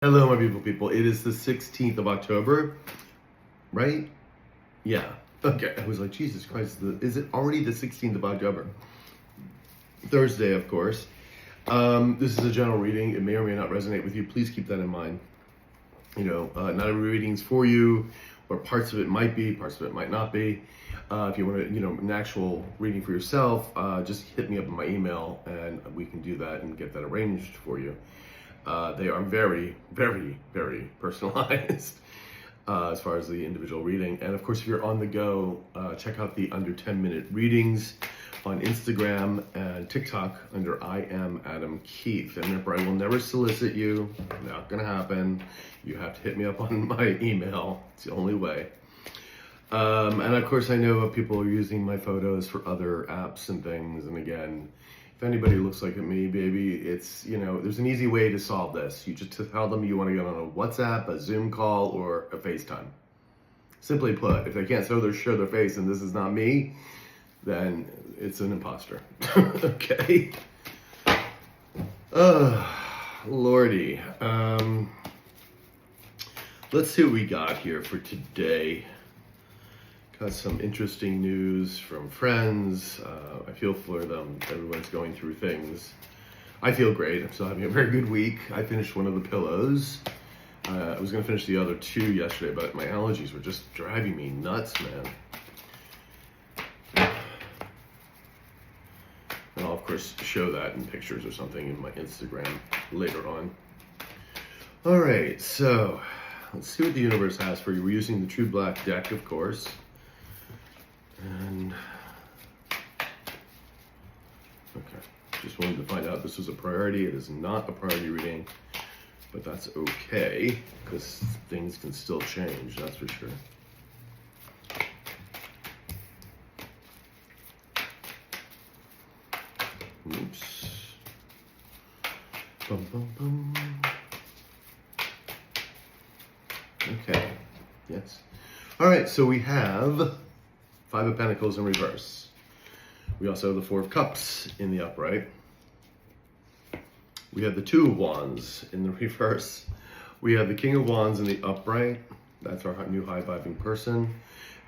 Hello, my beautiful people. It is the 16th of October, right? Yeah. Okay. I was like, Jesus Christ, is it already the 16th of October? Thursday, of course. This is a general reading. It may or may not resonate with you. Please keep that in mind. Not every reading is for you, or parts of it might be, parts of it might not be. If you want to, an actual reading for yourself, just hit me up on my email and we can do that and get that arranged for you. They are very, very, very personalized as far as the individual reading. And of course, if you're on the go, check out the under 10-minute readings on Instagram and TikTok under I am Adam Keith. And remember, I will never solicit you. Not gonna happen. You have to hit me up on my email. It's the only way. And of course, I know people are using my photos for other apps and things. And again, if anybody looks like me, baby, it's, there's an easy way to solve this. You just tell them you want to get on a WhatsApp, a Zoom call, or a FaceTime. Simply put, if they can't show their face and this is not me, then it's an imposter. Okay? Lordy. Let's see what we got here for today. Got some interesting news from friends. I feel for them. Everyone's going through things. I feel great. I'm still having a very good week. I finished one of the pillows. I was going to finish the other two yesterday, but my allergies were just driving me nuts, man. And I'll, of course, show that in pictures or something in my Instagram later on. All right, so let's see what the universe has for you. We're using the True Black deck, of course. And okay, just wanted to find out this was a priority. It is not a priority reading, but that's okay because things can still change, that's for sure. Oops. Bum, bum, bum. Okay, yes. All right, so we have Five of Pentacles in reverse. We also have the Four of Cups in the upright. We have the Two of Wands in the reverse. We have the King of Wands in the upright. That's our new high-vibing person.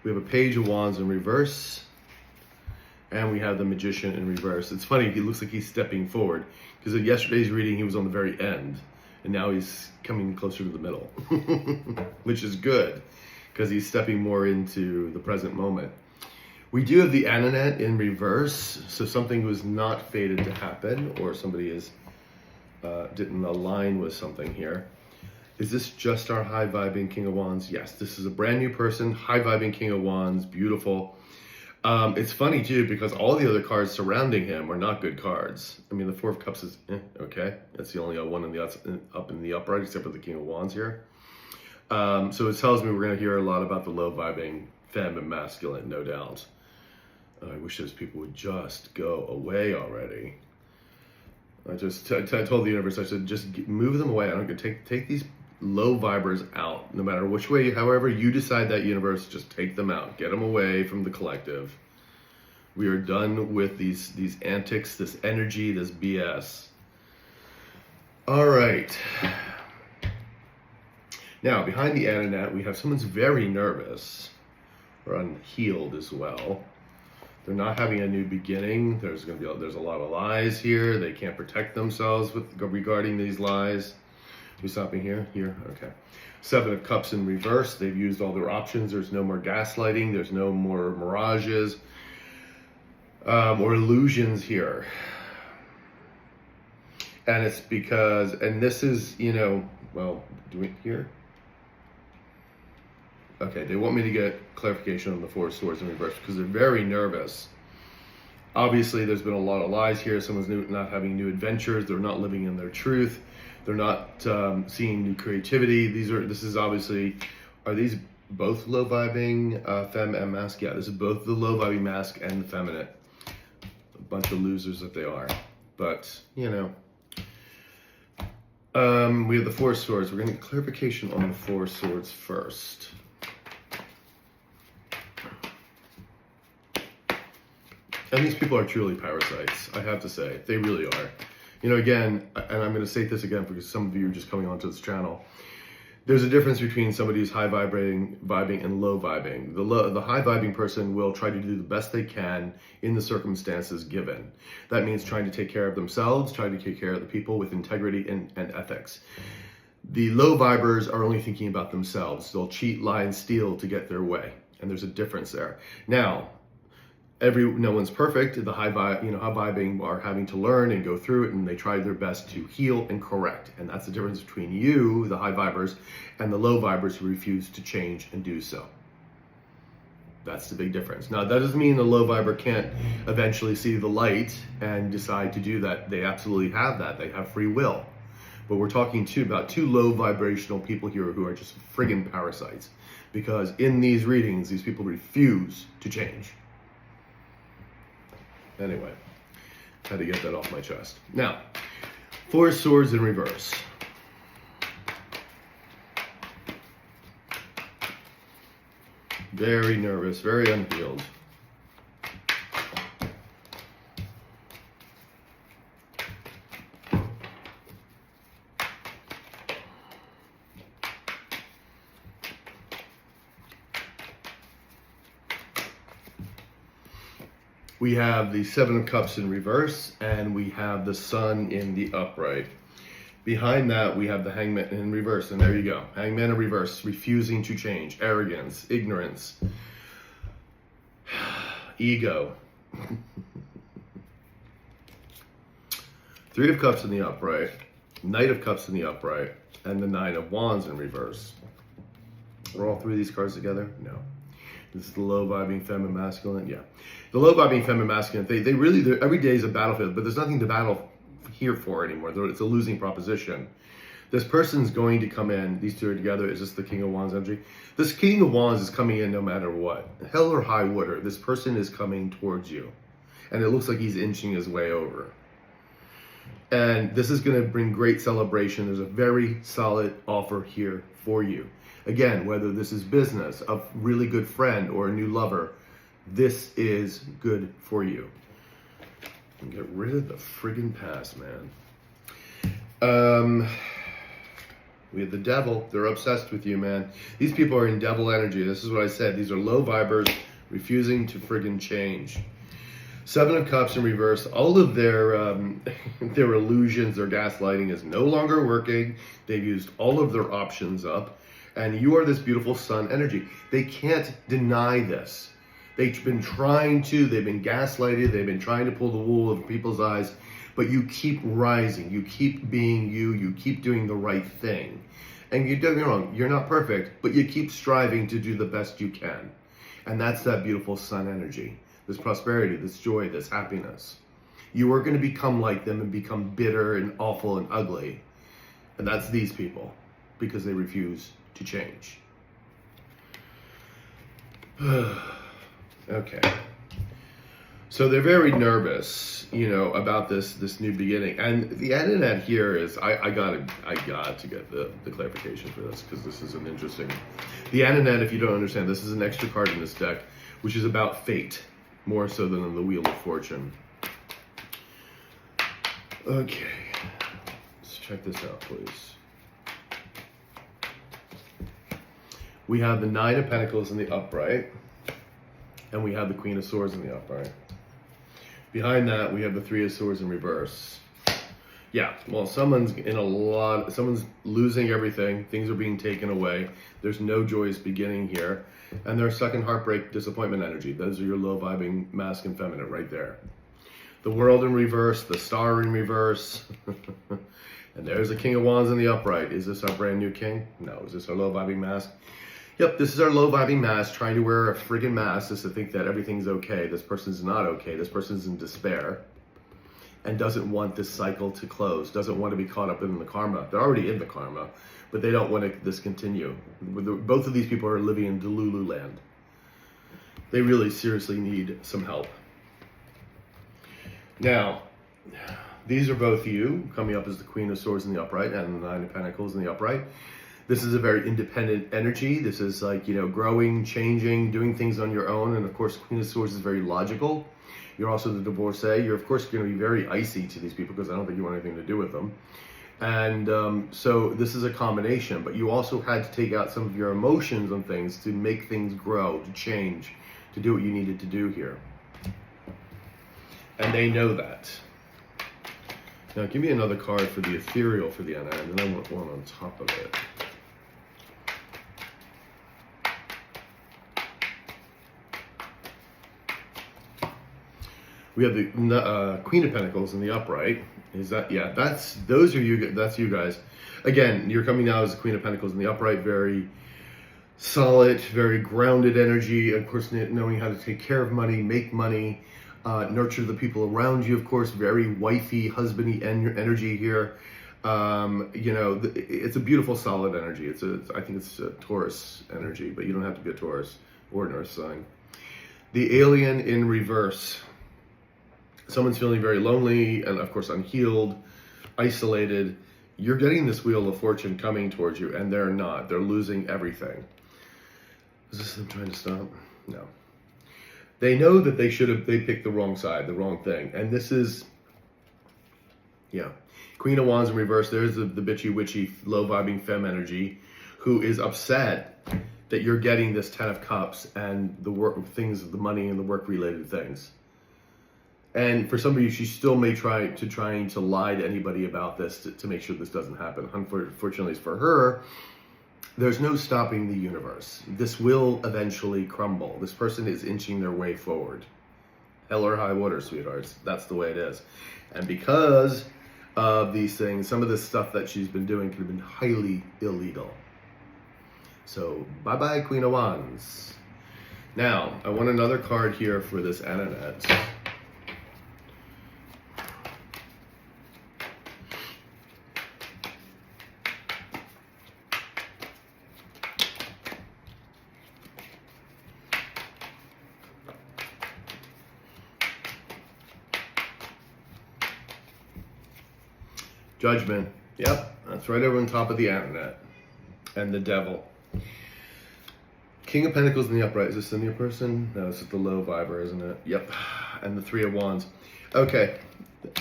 We have a Page of Wands in reverse. And we have the Magician in reverse. It's funny, he looks like he's stepping forward. Because in yesterday's reading, he was on the very end. And now he's coming closer to the middle. Which is good, because he's stepping more into the present moment. We do have the Ananet in reverse, so something was not fated to happen, or somebody didn't align with something here. Is this just our high-vibing King of Wands? Yes, this is a brand new person, high-vibing King of Wands, beautiful. It's funny, too, because all the other cards surrounding him are not good cards. I mean, the Four of Cups is, okay. That's the only one up in the upright, except for the King of Wands here. So it tells me we're going to hear a lot about the low-vibing femme and masculine, no doubt. I wish those people would just go away already. I told the universe, I said, just move them away. I don't take these low vibers out, no matter which way, however you decide that, universe, just take them out. Get them away from the collective. We are done with these antics, this energy, this BS. All right. Now, behind the Ananet, we have someone's very nervous or unhealed as well. They're not having a new beginning. There's a lot of lies here. They can't protect themselves regarding these lies. We stopping here? Here? Okay. Seven of Cups in reverse. They've used all their options. There's no more gaslighting. There's no more mirages or illusions here. And it's because, and this is, well, do it here? Okay, they want me to get clarification on the Four of Swords in reverse because they're very nervous. Obviously, there's been a lot of lies here. Someone's not having new adventures. They're not living in their truth. They're not seeing new creativity. This is obviously, are these both low vibing femme and mask? Yeah, this is both the low vibing mask and the feminine. A bunch of losers that they are. But, we have the Four of Swords. We're going to get clarification on the Four of Swords first. And these people are truly parasites, I have to say. They really are. You know, again, and I'm going to say this again because some of you are just coming onto this channel. There's a difference between somebody who's high vibing and low vibing. The high vibing person will try to do the best they can in the circumstances given. That means trying to take care of themselves, trying to take care of the people with integrity and ethics. The low vibers are only thinking about themselves. They'll cheat, lie, and steal to get their way. And there's a difference there. Now, no one's perfect. The high vibing are having to learn and go through it, and they try their best to heal and correct. And that's the difference between you, the high vibers, and the low vibers who refuse to change and do so. That's the big difference. Now, that doesn't mean the low viber can't eventually see the light and decide to do that. They absolutely have that. They have free will. But we're talking about two low vibrational people here who are just friggin' parasites. Because in these readings, these people refuse to change. Anyway, had to get that off my chest. Now, 4 swords in reverse. Very nervous, very unhealed. We have the 7 of Cups in reverse, and we have the Sun in the upright. Behind that, we have the Hangman in reverse, and there you go. Hangman in reverse, refusing to change, arrogance, ignorance, ego. 3 of Cups in the upright, Knight of Cups in the upright, and the 9 of Wands in reverse. Are all 3 of these cards together? No. This is the low vibing feminine masculine. Yeah. The low vibing feminine masculine, they really, every day is a battlefield, but there's nothing to battle here for anymore. It's a losing proposition. This person's going to come in, these two are together. Is this the King of Wands energy? This King of Wands is coming in no matter what. Hell or high water, this person is coming towards you. And it looks like he's inching his way over. And this is going to bring great celebration. There's a very solid offer here for you. Again, whether this is business, a really good friend, or a new lover, this is good for you. And get rid of the friggin' past, man. We have the devil. They're obsessed with you, man. These people are in devil energy. This is what I said. These are low vibers refusing to friggin' change. 7 of Cups in reverse. All of their illusions, their gaslighting is no longer working. They've used all of their options up. And you are this beautiful sun energy. They can't deny this. They've been trying to, they've been gaslighted, they've been trying to pull the wool over people's eyes, but you keep rising, you keep being you, you keep doing the right thing. And you don't get me wrong, you're not perfect, but you keep striving to do the best you can. And that's that beautiful sun energy, this prosperity, this joy, this happiness. You are going to become like them and become bitter and awful and ugly. And that's these people, because they refuse to change. Okay. So they're very nervous, about this new beginning. And the internet here is, I got to get the clarification for this, because this is an interesting. The internet, if you don't understand, this is an extra card in this deck, which is about fate, more so than the Wheel of Fortune. Okay. Let's check this out, please. We have the 9 of Pentacles in the upright, and we have the Queen of Swords in the upright. Behind that, we have the 3 of Swords in reverse. Yeah, well, someone's losing everything. Things are being taken away. There's no joyous beginning here. And there's second heartbreak, disappointment energy. Those are your low vibing masculine, feminine right there. The World in reverse, the Star in reverse. And there's the King of Wands in the upright. Is this our brand new king? No. Is this our low vibing mask? Yep, this is our low vibing mask, trying to wear a friggin' mask just to think that everything's okay. This person's not okay. This person's in despair and doesn't want this cycle to close, doesn't want to be caught up in the karma. They're already in the karma, but they don't want this continue. Both of these people are living in Delulu land. They really seriously need some help. Now, these are both you, coming up as the Queen of Swords in the upright and the 9 of Pentacles in the upright. This is a very independent energy. This is like, you know, growing, changing, doing things on your own. And of course, Queen of Swords is very logical. You're also the divorcee. You're of course going to be very icy to these people because I don't think you want anything to do with them. And so this is a combination, but you also had to take out some of your emotions on things to make things grow, to change, to do what you needed to do here. And they know that. Now give me another card for the ethereal for the end, and then I want one on top of it. We have the Queen of Pentacles in the upright. Is that, yeah, that's you guys. Again, you're coming out as the Queen of Pentacles in the upright, very solid, very grounded energy. Of course, knowing how to take care of money, make money, nurture the people around you. Of course, very wifey, husbandy energy here. You know, it's a beautiful, solid energy. I think it's a Taurus energy, but you don't have to be a Taurus or an Earth sign. The alien in reverse. Someone's feeling very lonely and of course unhealed, isolated. You're getting this Wheel of Fortune coming towards you, and they're not. They're losing everything. Is this them trying to stop? No. They know that they picked the wrong side, the wrong thing. And this is, yeah. Queen of Wands in reverse. There's the bitchy, witchy, low vibing femme energy who is upset that you're getting this 10 of Cups and the work things, the money and the work related things. And for some of you, she still may trying to lie to anybody about this to make sure this doesn't happen. Unfortunately for her, there's no stopping the universe. This will eventually crumble. This person is inching their way forward. Hell or high water, sweethearts. That's the way it is. And because of these things, some of this stuff that she's been doing could have been highly illegal. So, bye-bye, Queen of Wands. Now, I want another card here for this Annette. Judgment. Yep, that's right over on top of the Annette. And the Devil. King of Pentacles in the upright. Is this in your person? No, this is the low viber, isn't it? Yep. And the Three of Wands. Okay.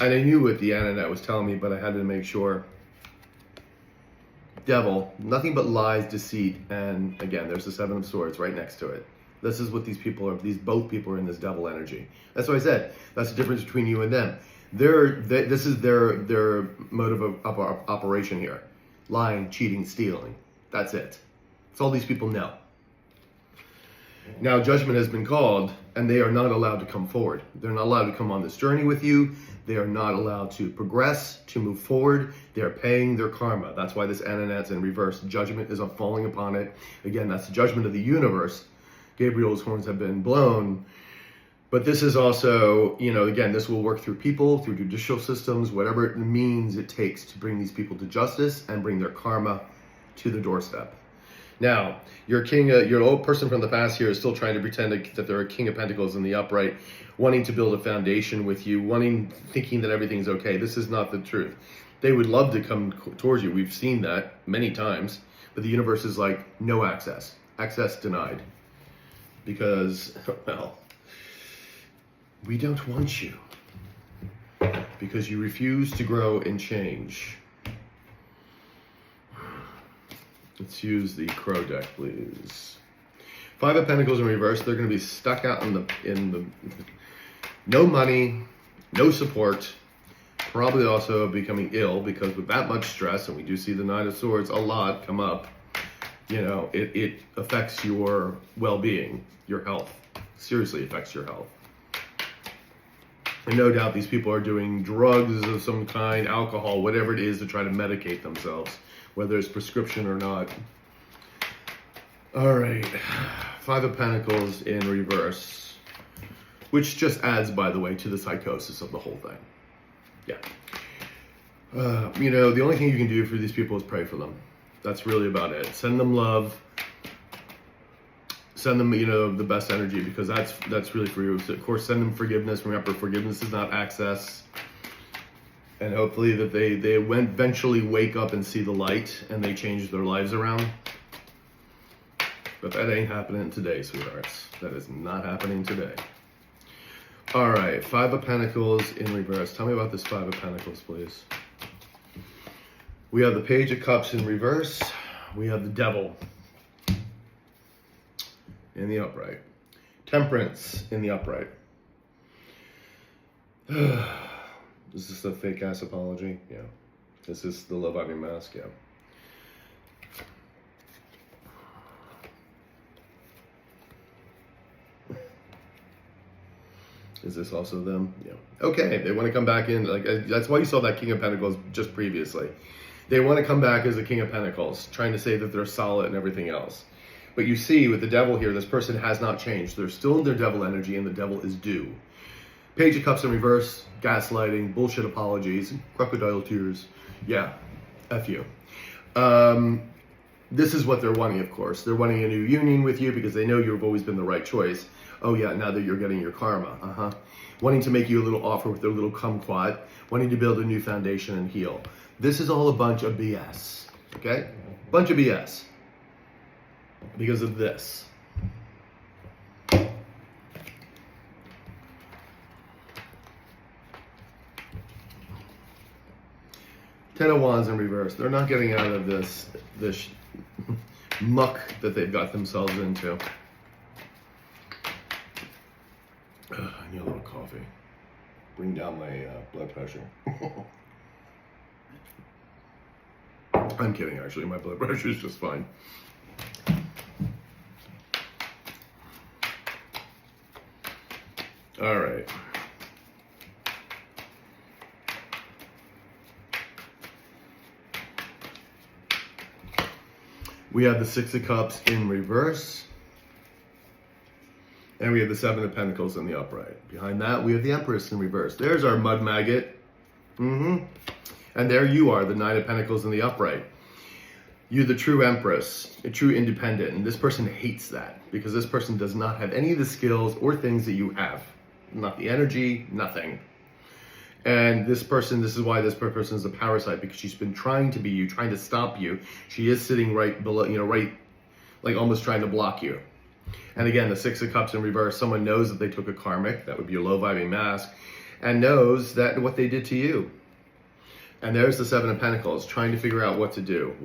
And I knew what the Annette was telling me, but I had to make sure. Devil. Nothing but lies, deceit, and again, there's the Seven of Swords right next to it. This is what these people are. Both people are in this devil energy. That's what I said. That's the difference between you and them. This is their mode of operation here. Lying, cheating, stealing. That's it. That's all these people know. Now judgment has been called, and they are not allowed to come forward. They're not allowed to come on this journey with you. They are not allowed to progress, to move forward. They're paying their karma. That's why this Annette's in reverse. Judgment is falling upon it. Again, that's the judgment of the universe. Gabriel's horns have been blown. But this is also, you know, again, this will work through people, through judicial systems, whatever it means it takes to bring these people to justice and bring their karma to the doorstep. Now, your old person from the past here is still trying to pretend that they're a King of Pentacles in the upright, wanting to build a foundation with you, thinking that everything's okay. This is not the truth. They would love to come towards you. We've seen that many times, but the universe is like, no access. Access denied. Because, well, we don't want you. Because you refuse to grow and change. Let's use the Crow deck, please. Five of Pentacles in reverse. They're going to be stuck out in the no money, no support. Probably also becoming ill because with that much stress, and we do see the Nine of Swords a lot come up, you know, it affects your well-being, your health. Seriously affects your health. And no doubt these people are doing drugs of some kind, alcohol, whatever it is to try to medicate themselves, whether it's prescription or not. All right, Five of Pentacles in reverse, which just adds, by the way, to the psychosis of the whole thing. Yeah. You know, the only thing you can do for these people is pray for them. That's really about it. Send them love. Send them, you know, the best energy, because that's really for you. So of course, send them forgiveness. Remember, forgiveness is not access. And hopefully that they eventually wake up and see the light and they change their lives around. But that ain't happening today, sweethearts. That is not happening today. All right, Five of Pentacles in reverse. Tell me about this Five of Pentacles, please. We have the Page of Cups in reverse. We have the Devil in the upright. Temperance in the upright. Is this a fake ass apology? Yeah. Is this the love vibing mask? Yeah. Is this also them? Yeah. Okay, they want to come back in. Like that's why you saw that King of Pentacles just previously. They want to come back as a King of Pentacles, trying to say that they're solid and everything else. But you see, with the Devil here, this person has not changed. They're still in their Devil energy, and the Devil is due. Page of Cups in reverse, gaslighting, bullshit apologies, crocodile tears. Yeah, F you. This is what they're wanting, of course. They're wanting a new union with you because they know you've always been the right choice. Oh yeah, now that you're getting your karma. Wanting to make you a little offer with their little kumquat. Wanting to build a new foundation and heal. This is all a bunch of BS. Okay? Bunch of BS. Because of this. Ten of Wands in reverse. They're not getting out of this muck that they've got themselves into. I need a little coffee. Bring down my blood pressure. I'm kidding, actually. My blood pressure is just fine. All right. We have the Six of Cups in reverse. And we have the Seven of Pentacles in the upright. Behind that, we have the Empress in reverse. There's our mud maggot. And there you are, the Nine of Pentacles in the upright. You're the true Empress, a true independent. And this person hates that because this person does not have any of the skills or things that you have. Not the energy, nothing. And this person, this is why this person is a parasite, because she's been trying to be you, trying to stop you. She is sitting right below, right, like almost trying to block you. And again, the Six of Cups in reverse, someone knows that they took a karmic, that would be a low vibing mask, and knows that what they did to you. And there's the Seven of Pentacles, trying to figure out what to do.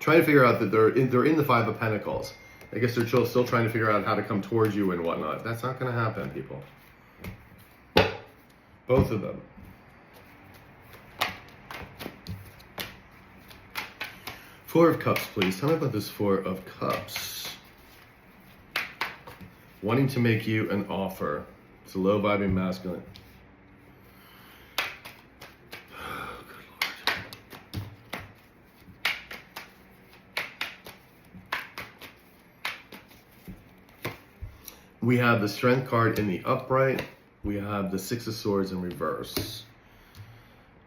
Trying to figure out that they're in the Five of Pentacles. I guess they're still trying to figure out how to come towards you and whatnot. That's not going to happen, people. Both of them. Four of Cups, please. Tell me about this Four of Cups. Wanting to make you an offer. It's a low vibing masculine. Oh, good Lord. We have the Strength card in the upright. We have the Six of Swords in reverse.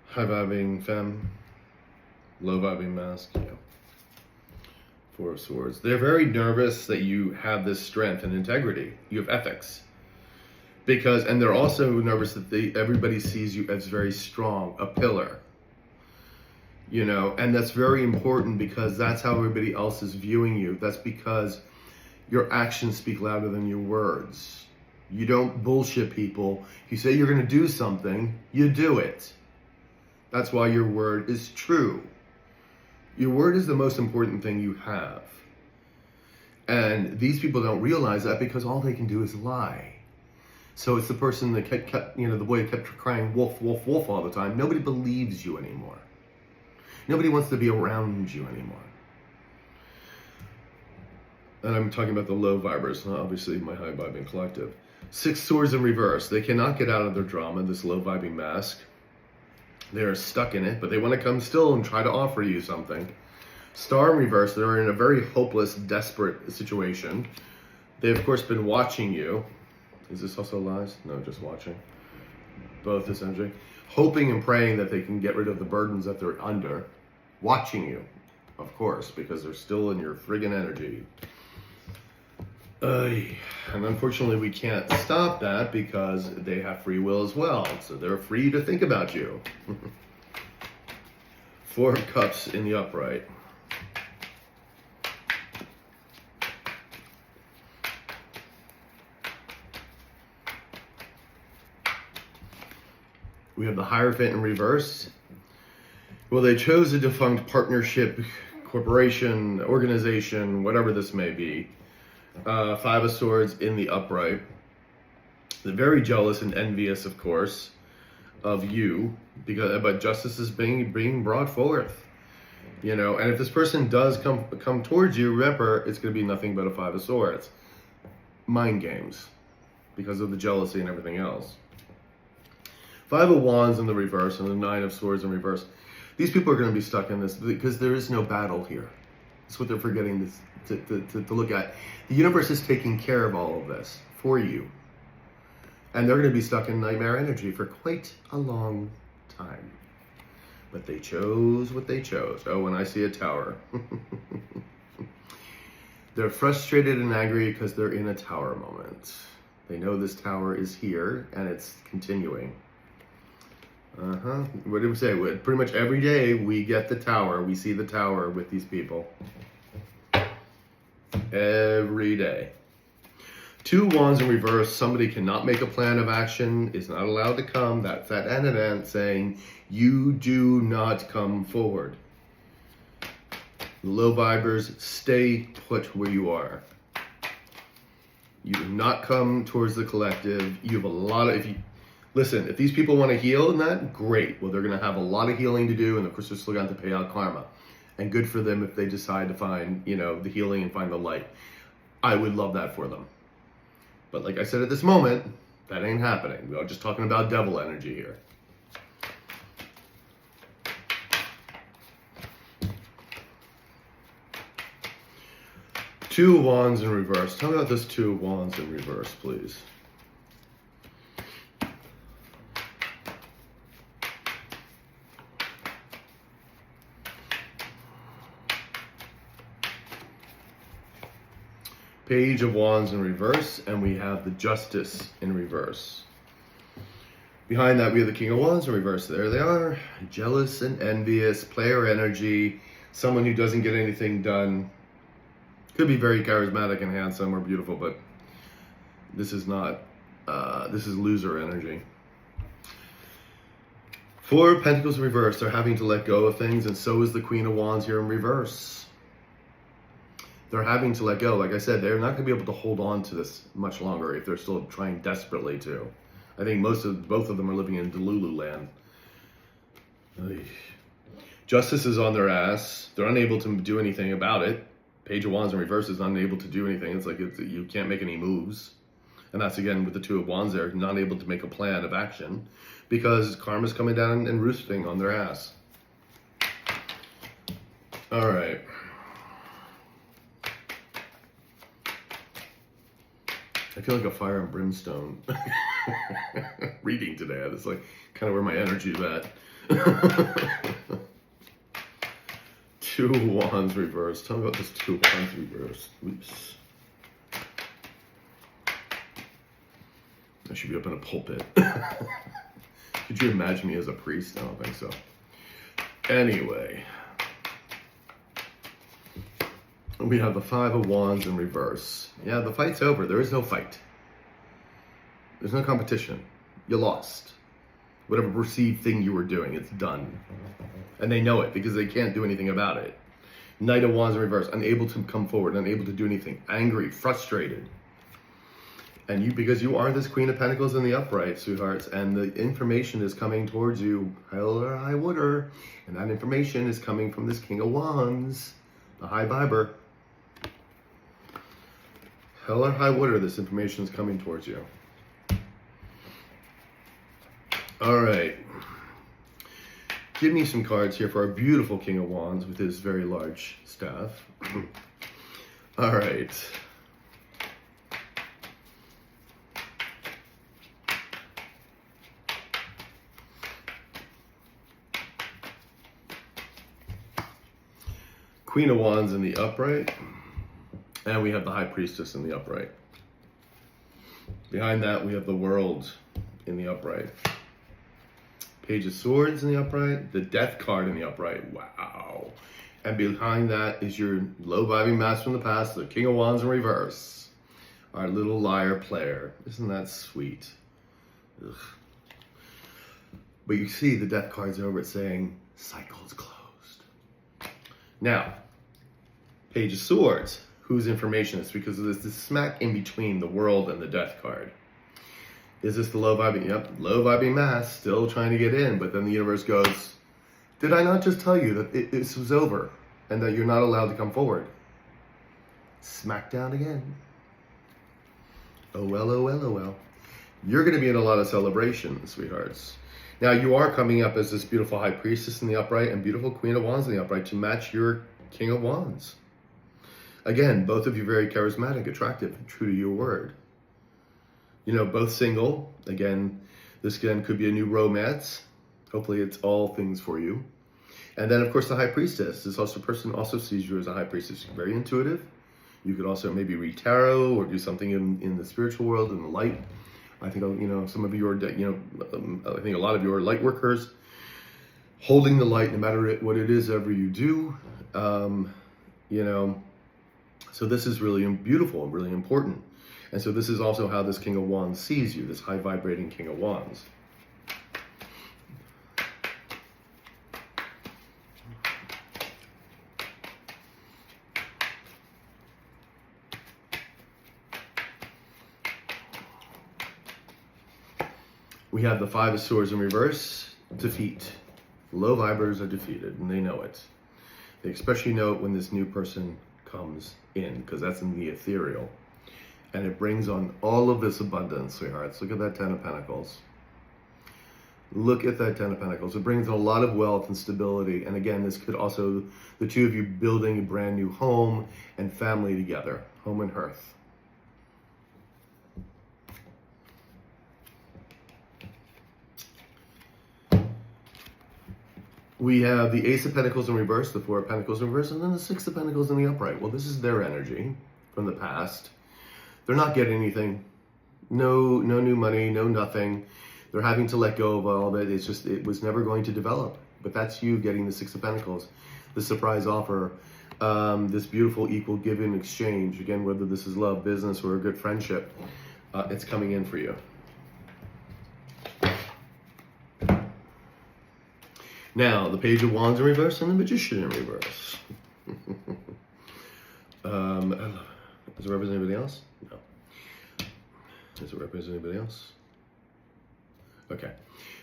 High vibing femme. Low vibing mask. Yeah. Four of Swords. They're very nervous that you have this strength and integrity. You have ethics. And they're also nervous that everybody sees you as very strong, a pillar. And that's very important because that's how everybody else is viewing you. That's because your actions speak louder than your words. You don't bullshit people. If you say you're going to do something, you do it. That's why your word is true. Your word is the most important thing you have. And these people don't realize that because all they can do is lie. So it's the person that kept the boy that kept crying wolf, wolf, wolf all the time. Nobody believes you anymore. Nobody wants to be around you anymore. And I'm talking about the low vibers, not obviously my high vibing collective. Six Swords in reverse. They cannot get out of their drama, this low vibing mask. They're stuck in it, but they want to come still and try to offer you something. Star in reverse. They're in a very hopeless, desperate situation. They've, of course, been watching you. Is this also lies? No, just watching. Both, essentially. Hoping and praying that they can get rid of the burdens that they're under. Watching you, of course, because they're still in your friggin' energy. And unfortunately, we can't stop that because they have free will as well. So they're free to think about you. Four of Cups in the upright. We have the Hierophant in reverse. Well, they chose a defunct partnership, corporation, organization, whatever this may be. Five of Swords in the upright. They're very jealous and envious, of course, of you, but justice is being brought forth. You know, and if this person does come towards you, remember, it's going to be nothing but a Five of Swords. Mind games, because of the jealousy and everything else. Five of Wands in the reverse and the Nine of Swords in reverse. These people are going to be stuck in this because there is no battle here. That's what they're forgetting to look at. The universe is taking care of all of this for you. And they're going to be stuck in nightmare energy for quite a long time. But they chose what they chose. Oh, when I see a tower. They're frustrated and angry because they're in a tower moment. They know this tower is here and it's continuing. What did we say? Pretty much every day we get the tower. We see the tower with these people. Every day. Two Wands in reverse. Somebody cannot make a plan of action, is not allowed to come. That's that entity saying, you do not come forward. Low vibers, stay put where you are. You do not come towards the collective. You have a lot of, listen, if these people want to heal and that, great. Well, they're going to have a lot of healing to do, and of course they're still going to pay out karma. And good for them if they decide to find, you know, the healing and find the light. I would love that for them. But like I said at this moment, that ain't happening. We're just talking about devil energy here. Two of Wands in reverse. Tell me about this Two of Wands in reverse, please. Page of Wands in reverse, and we have the Justice in reverse. Behind that, we have the King of Wands in reverse. There they are. Jealous and envious, player energy, someone who doesn't get anything done. Could be very charismatic and handsome or beautiful, but this is not, this is loser energy. Four of Pentacles in reverse. They're having to let go of things, and so is the Queen of Wands here in reverse. They're having to let go. Like I said, they're not going to be able to hold on to this much longer if they're still trying desperately to. I think both of them are living in Delulu land. Justice is on their ass. They're unable to do anything about it. Page of Wands in reverse is unable to do anything. It's like you can't make any moves. And that's again with the Two of Wands there, not able to make a plan of action because karma's coming down and roosting on their ass. All right. I feel like a fire and brimstone reading today. That's like kind of where my energy is at. Two of Wands reverse. Tell me about this Two of Wands reverse. Oops. I should be up in a pulpit. Could you imagine me as a priest? I don't think so. Anyway. We have the Five of Wands in reverse. Yeah, the fight's over. There is no fight. There's no competition. You lost. Whatever perceived thing you were doing, it's done. And they know it because they can't do anything about it. Knight of Wands in reverse. Unable to come forward. Unable to do anything. Angry. Frustrated. And you, because you are this Queen of Pentacles in the upright, sweethearts, and the information is coming towards you, hell or high water, and that information is coming from this King of Wands, the high viber. Hell or high water, this information is coming towards you. All right. Give me some cards here for our beautiful King of Wands with his very large staff. All right. Queen of Wands in the upright. And we have the High Priestess in the upright. Behind that, we have the World in the upright. Page of Swords in the upright, the Death card in the upright. Wow. And behind that is your low vibing mask from the past, the King of Wands in reverse. Our little liar player. Isn't that sweet? Ugh. But you see the Death card's over it saying, cycle's closed. Now, Page of Swords. Whose information is? Because there's this smack in between the World and the Death card. Is this the low vibing? Yep, low vibing mass, still trying to get in. But then the universe goes, did I not just tell you that this was over and that you're not allowed to come forward? Smack down again. Oh well, oh well, oh well. You're going to be in a lot of celebration, sweethearts. Now, you are coming up as this beautiful High Priestess in the upright and beautiful Queen of Wands in the upright to match your King of Wands. Again, both of you very charismatic, attractive, true to your word. You know, both single. Again, this again could be a new romance. Hopefully it's all things for you. And then, of course, the High Priestess. This also person also sees you as a High Priestess. Very intuitive. You could also maybe read tarot or do something in the spiritual world, in the light. I think, you know, some of you are, you know, I think a lot of you are light workers, holding the light no matter what it is ever you do. You know, so this is really beautiful and really important. And so this is also how this King of Wands sees you, this high vibrating King of Wands. We have the Five of Swords in reverse, defeat. Low vibers are defeated, and they know it. They especially know it when this new person comes in, because that's in the ethereal. And it brings on all of this abundance, sweethearts. Look at that Ten of Pentacles. Look at that Ten of Pentacles. It brings a lot of wealth and stability. And again, this could also, the two of you building a brand new home and family together. Home and hearth. We have the Ace of Pentacles in reverse, the Four of Pentacles in reverse, and then the Six of Pentacles in the upright. Well, this is their energy from the past. They're not getting anything. No new money, no nothing. They're having to let go of all of it. It's just, it was never going to develop. But that's you getting the Six of Pentacles, the surprise offer, this beautiful equal give and exchange. Again, whether this is love, business, or a good friendship, it's coming in for you. Now, the Page of Wands in reverse and the Magician in reverse. Does it represent anybody else? No. Does it represent anybody else? Okay.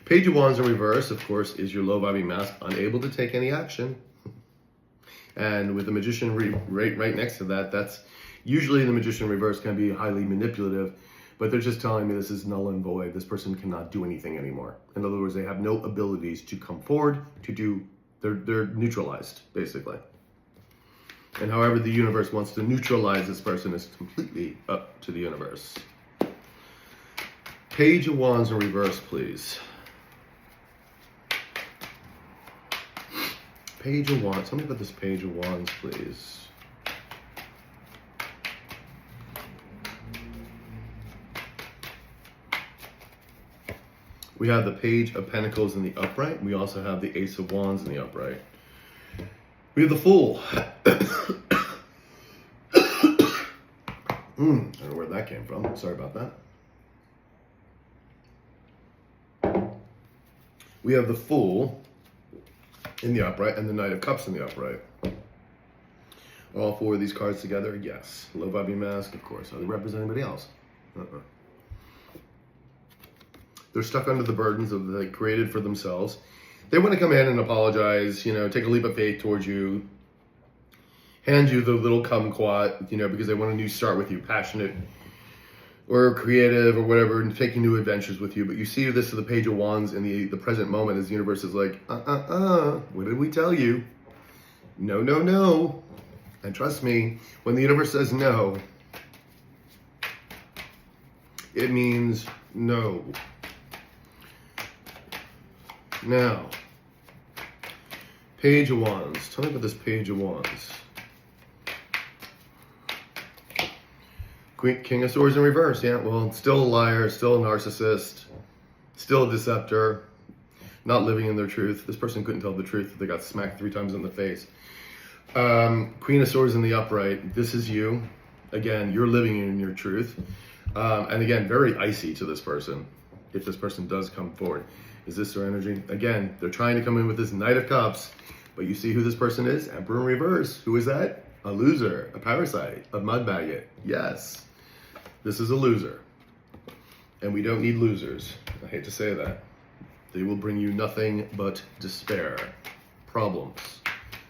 Page of Wands in reverse, of course, is your low vibing mask, unable to take any action. And with the Magician right next to that, that's usually the Magician in reverse can be highly manipulative, but they're just telling me this is null and void. This person cannot do anything anymore. In other words, they have no abilities to come forward to do, they're neutralized, basically. And however the universe wants to neutralize this person is completely up to the universe. Page of Wands in reverse, please. Page of Wands. Tell me about this Page of Wands, please. We have the Page of Pentacles in the upright. We also have the Ace of Wands in the upright. We have the Fool. I don't know where that came from. Sorry about that. We have the Fool in the upright and the Knight of Cups in the upright. All four of these cards together, yes. Low vibing mask, of course. Are they represent anybody else? They're stuck under the burdens of they created for themselves. They want to come in and apologize, you know, take a leap of faith towards you, hand you the little kumquat, you know, because they want a new start with you, passionate or creative or whatever, and taking new adventures with you. But you see this to the Page of Wands in the present moment as the universe is like, what did we tell you? No, no, no. And trust me, when the universe says no, it means no. Now, Page of Wands. Tell me about this Page of Wands. King of Swords in reverse. Yeah, well, still a liar, still a narcissist, still a deceptor, not living in their truth. This person couldn't tell the truth. They got smacked 3 times in the face. Queen of Swords in the upright. This is you. Again, you're living in your truth. And again, very icy to this person, if this person does come forward. Is this their energy? Again, they're trying to come in with this Knight of Cups, but you see who this person is? Emperor in reverse. Who is that? A loser, a parasite, a mud maggot. Yes, this is a loser. And we don't need losers. I hate to say that. They will bring you nothing but despair, problems.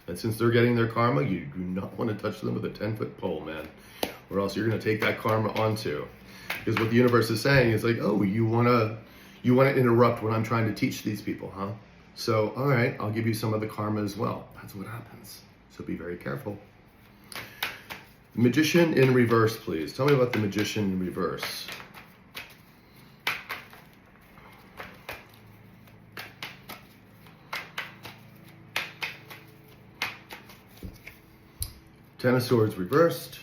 And since they're getting their karma, you do not want to touch them with a 10-foot pole, man. Or else you're going to take that karma onto. Because what the universe is saying is like, oh, you want to interrupt what I'm trying to teach these people, huh? So, all right, I'll give you some of the karma as well. That's what happens. So be very careful. Magician in reverse, please. Tell me about the Magician in reverse. Ten of Swords reversed.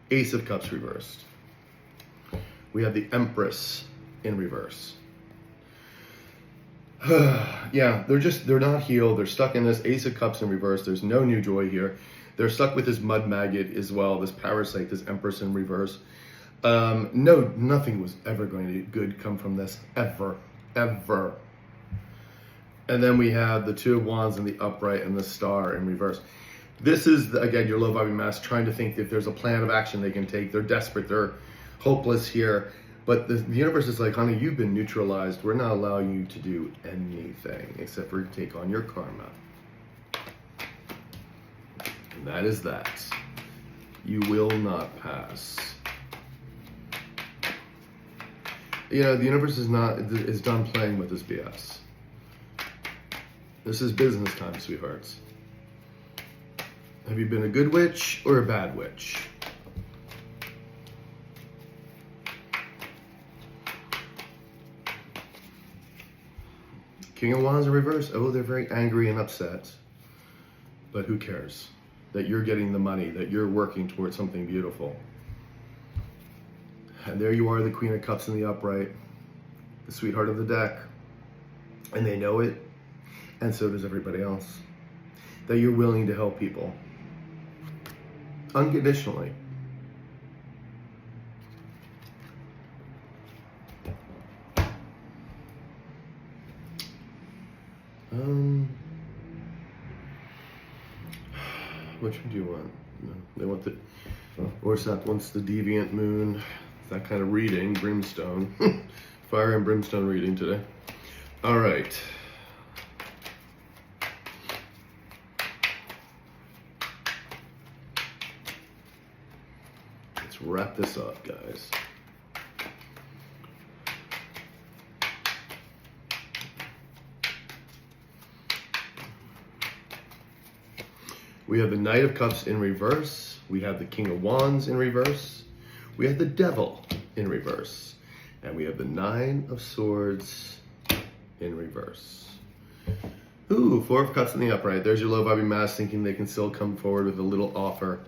Ace of Cups reversed. We have the Empress in reverse. Yeah, they're not healed. They're stuck in this Ace of Cups in reverse. There's no new joy here. They're stuck with this mud maggot as well, this parasite, this Empress in reverse. No, nothing was ever going to good come from this, ever. And then we have the Two of Wands in the upright and the Star in reverse. This is, again, your low-vibing mass trying to think if there's a plan of action they can take. They're desperate. They're hopeless here. But the universe is like, honey, you've been neutralized. We're not allowing you to do anything except for take on your karma. And that is that. You will not pass. You know, the universe is done playing with this BS. This is business time, sweethearts. Have you been a good witch or a bad witch? King of Wands in reverse. Oh, they're very angry and upset. But who cares? That you're getting the money, that you're working towards something beautiful. And there you are, the Queen of Cups in the upright, the sweetheart of the deck. And they know it, and so does everybody else. That you're willing to help people. Unconditionally. Which one do you want? No, they want the, Orsap wants the Deviant Moon, that kind of reading, Brimstone. Fire and Brimstone reading today. All right. Let's wrap this up, guys. We have the Knight of Cups in reverse. We have the King of Wands in reverse. We have the Devil in reverse. And we have the Nine of Swords in reverse. Ooh, Four of Cups in the upright. There's your low-vibing mass thinking they can still come forward with a little offer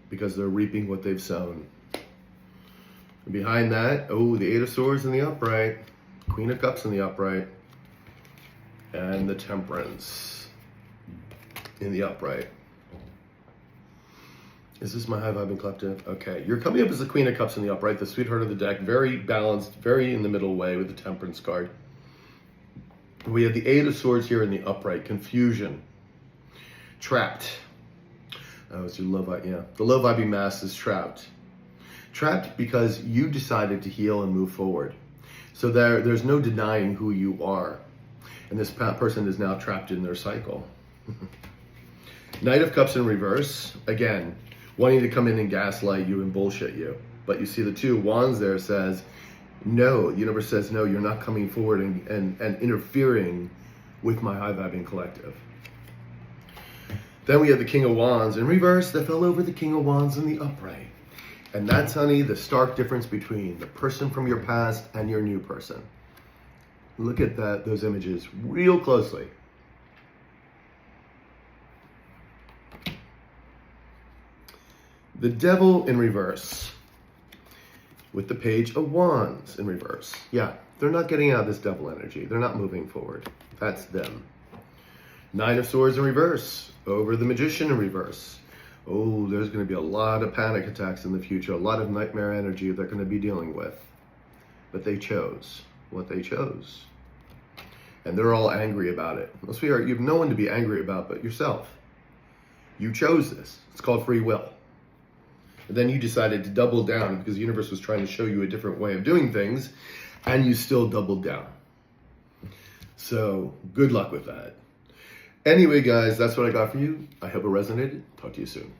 because they're reaping what they've sown. And behind that, oh, the Eight of Swords in the upright. Queen of Cups in the upright. And the Temperance in the upright. Is this my high vibing collective? Okay, you're coming up as the Queen of Cups in the upright, the sweetheart of the deck, very balanced, very in the middle way with the Temperance card. We have the Eight of Swords here in the upright, confusion, trapped. Oh, it's your low vibe, yeah. The low vibing mass is trapped. Trapped because you decided to heal and move forward. So there's no denying who you are. And this person is now trapped in their cycle. Knight of Cups in reverse, again, wanting to come in and gaslight you and bullshit you. But you see the Two of Wands there says, no, the universe says, no, you're not coming forward and interfering with my high vibing collective. Then we have the King of Wands in reverse that fell over the King of Wands in the upright. And that's, honey, the stark difference between the person from your past and your new person. Look at those images real closely. The Devil in reverse with the Page of Wands in reverse. Yeah, They're not getting out of this devil energy. They're not moving forward. That's them. Nine of Swords in reverse, over the Magician in reverse. Oh, there's going to be a lot of panic attacks in the future, a lot of nightmare energy they're going to be dealing with. But they chose what they chose. And they're all angry about it. Let's be honest, you have no one to be angry about but yourself. You chose this. It's called free will. And then you decided to double down because the universe was trying to show you a different way of doing things, and you still doubled down. So, good luck with that. Anyway, guys, that's what I got for you. I hope it resonated. Talk to you soon.